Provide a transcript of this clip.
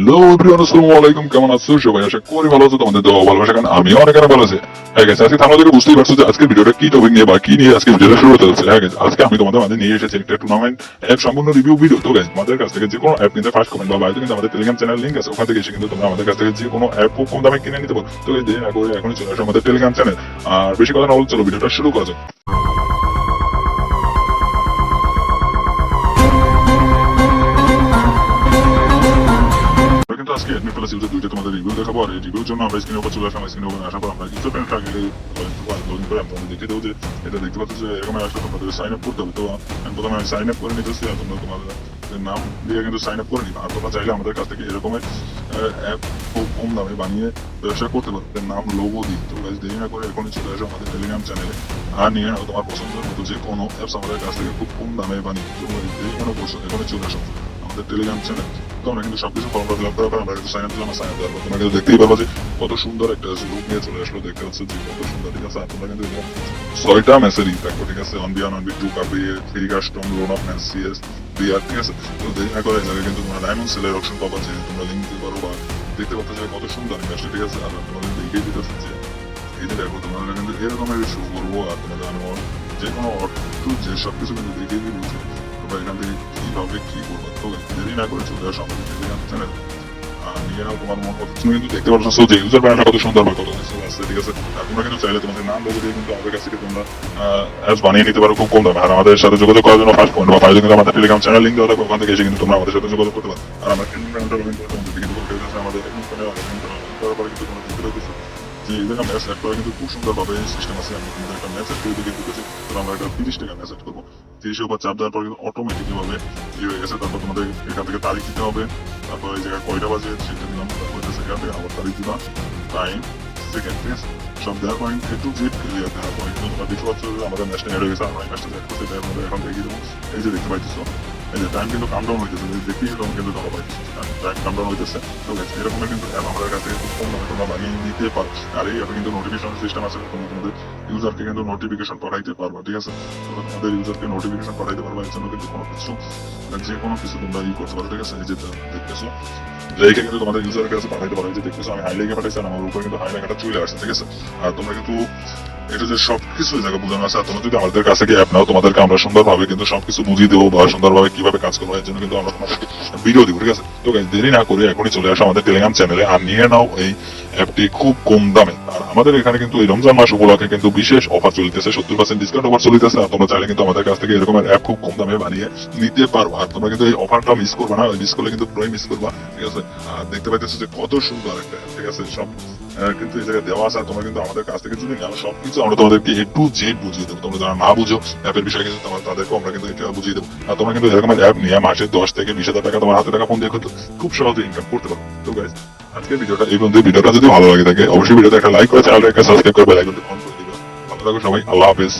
Hello everyone, আসসালামু আলাইকুম। কেমন আছো সবাই? আশা করি ভালো আছো। তোমাদের দোয়া ভালোবাসা কারণে আমিও অনেক ভালো আছি। হ্যাঁ গাইস, আজকে তোমরা দেখে বুঝতেই পারছো যে আজকের ভিডিওটা কি টপিক নিয়ে বা কি নিয়ে আজকে ভিডিওটা শুরু হতে যাচ্ছে। হ্যাঁ গাইস, আজকে আমি তোমাদের মাঝে নিয়ে এসেছি একটা টুর্নামেন্ট অ্যাপ সম্পূর্ণ রিভিউ ভিডিও। তো গাইস, তোমাদের কাছ থেকে যে কোনো অ্যাপ কিনতে ফার্স্ট কমেন্ট বা বাইরে কিন্তু আমাদের টেলিগ্রাম চ্যানেল লিংক আছে, ওখান থেকে এসে কিন্তু তোমরা আমাদের কাছ থেকে যে কোনো অ্যাপ খুব কম দামে কিনে নিতে পারো। তো গাইস, দেরি না করে এখনই চলে আসো আমাদের টেলিগ্রাম চ্যানেল। আর বেশি কথা না বলে চলো ভিডিওটা শুরু করা যাক। কিন্তু আজকে অ্যাডমিট প্লাস ইউজার দুইটা তোমাদের রিভিউ দেখাবো। আর এই রিভিউর জন্য আমরা স্ক্রিনের উপর চলে আসলাম। স্ক্রিনের উপর আসার পর আমরা ইউজার প্যানেলটা আগে লগ ইন করে তোমাদের দেখে দেবো যে এটা দেখতে পাচ্ছ যে এরকম আসলে তোমাদের সাইন আপ করতে হবে। তো আমি প্রথমে সাইন আপ করে নিতেছি আর তোমরা তোমাদের নাম দিয়ে কিন্তু সাইন আপ করে নিবা। আর তোমরা চাইলে আমাদের কাছ থেকে এরকমের অ্যাপ খুব কম দামে বানিয়ে ব্যবসা করতে পারো। নাম লোগো দিই। তো গাইস, দেরি না করে এখনই চলে আসো আমাদের টেলিগ্রাম চ্যানেলে আর নিয়ে নাও তোমার পছন্দের মতো যে কোনো অ্যাপস আমাদের কাছ থেকে খুব কম দামে বানিয়ে তোমরা এখনই চলে আসো আমাদের টেলিগ্রাম চ্যানেল। তো আমরা কিন্তু সবকিছু ফর্ম ফিল আপ করার পর আমরা কিন্তু সাইন আপ দিলাম। সাইন আপ দেওয়ার পর তোমরা কিন্তু দেখতেই পারবো যে কত সুন্দর একটা গ্রুপ নিয়ে চলে আসলো। দেখতে পাচ্ছ যে কত সুন্দর, ঠিক আছে। আর তোমরা কিন্তু 6টা মেসেজ থাকবো, ঠিক আছে। On B on B to copy free custom loan of match CS BR, ঠিক আছে। তো দেরি না করে জায়গায় কিন্তু তোমরা ডায়মন্ড সেলের অপশন পাবা, যে তোমরা লিঙ্ক দিতে পারো বা দেখতে পাচ্ছ যে কত সুন্দর ম্যাচটা, ঠিক আছে। আর তোমাদের দেখিয়ে দিতেছে যে এই যে দেখো তোমরা কিন্তু এরকমের শো করবো। আর তোমাদের আমি যে কোনো অর্থ যে সবকিছু কিন্তু দেখিয়ে দিই বলছে তোমরা এখান থেকে কিভাবে কি করবো। তো দেরি না করে চলে আসো আমাদের টেলিগ্রাম চ্যানেল আর নিয়ে নাও তোমার মন মতো। তুমি কিন্তু দেখতে পাচ্ছ যে ইউজার প্যানেলটা কত সুন্দর বা কত কিছু আছে, ঠিক আছে। আর তোমরা কিন্তু চাইলে তোমাদের নাম লোগো দিয়ে কিন্তু আমাদের কাছ থেকে তোমরা অ্যাপস বানিয়ে নিতে পারো খুব কম দামে। আর আমাদের সাথে যোগাযোগ করার জন্য ফার্স্ট পয়েন্ট বা ফার্স্ট কিন্তু আমাদের টেলিগ্রাম চ্যানেল লিঙ্ক দেওয়া থাকবে, ওখান থেকে এসে কিন্তু তোমরা আমাদের সাথে যোগাযোগ করতে পারো। আর আমরা টেলিগ্রাম প্যানেলটা লগ ইন করে তোমাদের কিন্তু বলতে চাই আমাদের এখন চ্যানেল করার পরে কিন্তু তোমরা দেখতে পাচ্ছ যে এদের ম্যাচ অ্যাড করা কিন্তু খুব সুন্দরভাবে সিস্টেম আছে। আমি তোমাদের একটা ম্যাচ অ্যাড করে দিকে দিতেছি। তো আমরা একটা 30 টাকা ম্যাচ অ্যাড করবো। 30 উপর চাপ দেওয়ার পর কিন্তু অটোমেটিকলি ভাবে হয়ে গেছে। তারপর তোমাদের এখান থেকে তারিখ দিতে হবে। তারপর এই জায়গায় কয়টা বাজে সেটা দিলাম। তারপর সেখান থেকে আবার তারিখ দিলাম, টাইম, সেকেন্ড, ঠিক আছে। সব দেওয়ার point A to Z clear দেওয়ার পরে কিন্তু তোমরা দেখতে পাচ্ছ যে আমাদের ম্যাচটা এড হয়ে গেছে। আমরা এই ম্যাচটা অ্যাড করতে চাই আপনাদের এখন দেখিয়ে দেবো। এই যে দেখতে পাইতেছো এই যে টাইম কিন্তু কাউন্টডাউন হইতেছে, দেখতেই তখন কিন্তু তোমরা পাইতেছো টাইম কাউন্টডাউন হইতেছে। তো এরকমের কিন্তু অ্যাপ আমাদের কাছে খুব কম দামে তোমরা বানিয়ে নিতে পারো। আর এই অ্যাপে কিন্তু নোটিফিকেশন সিস্টেম আছে। তোমরা তোমাদের ইউজারকে কিন্তু নোটিফিকেশন পাঠাইতে পারবা, ঠিক আছে। তোমরা তোমাদের ইউজারকে নোটিফিকেশন পাঠাইতে পারবা। এর জন্য কিন্তু কোনো কিছু যে কোনো কিছু তোমরা করতে পারো, ঠিক আছে। এই যে দেখতেছো লেখে কিন্তু তোমাদের ইউজারের কাছে পাঠাইতে পারো। যে দেখতেছো আমি হাই লেখে পাঠাইছি আর আমার উপরে কিন্তু হাই লেখাটা চলে আসছে, ঠিক আছে। আর তোমরা কিন্তু এটা যে সবকিছু জায়গা বোঝানো আছে। আর তোমরা যদি আমাদের কাছে গিয়ে অ্যাপ নাও, তোমাদেরকে আমরা সুন্দরভাবে কিন্তু সবকিছু বুঝিয়ে দেবো বা সুন্দরভাবে কিভাবে কাজ করবো, এর জন্য কিন্তু আমরা তোমাদেরকে ভিডিও দিব, ঠিক আছে। তো দেরি না করে এখনই চলে আসো আমাদের টেলিগ্রাম চ্যানেলে আর নিয়ে নাও এই অ্যাপটি খুব কম দামে। আর আমাদের এখানে কিন্তু এই রমজান মাস উপলক্ষে কিন্তু বিশেষ অফার চলতেছে, 70% ডিসকাউন্ট অফার চলতেছে। আর তোমরা চাইলে কিন্তু আমাদের কাছ থেকে এরকমের অ্যাপ খুব কম দামে বানিয়ে নিতে পারবো। আর তোমরা কিন্তু এই অফারটা মিস করবে না, মিস করলে কিন্তু পুরোই মিস করবা, ঠিক আছে। আর দেখতে পাইতেছো যে কত সুন্দর একটা, ঠিক আছে। সব কিন্তু এই জায়গায় দেওয়া আছে। তোমরা কিন্তু আমাদের কাছ থেকে যদি নাও সবকিছু আমরা তোমাদেরকে এ টু জেড বুঝিয়ে দেবো। তোমরা যারা না বুঝো অ্যাপের বিষয়ে কিন্তু তাদেরকে আমরা কিন্তু এটা বুঝিয়ে দেবো। আর তোমরা কিন্তু এরকম অ্যাপ নিয়ে মাসে 10 থেকে 20,000 টাকা তোমার হাতে টাকা ফোন দিয়ে কিন্তু খুব সহজে ইনকাম করতে পারো। তো গাইস, আজকের ভিডিওটা এই পর্যন্ত। ভিডিওটা যদি ভালো লাগে থাকে অবশ্যই ভিডিওতে একটা লাইক করে চ্যানেলটা একটা সাবস্ক্রাইব করে বেল আইকনটি অন করে দিবে। ভালো থাকো সবাই, আল্লাহ হাফেজ।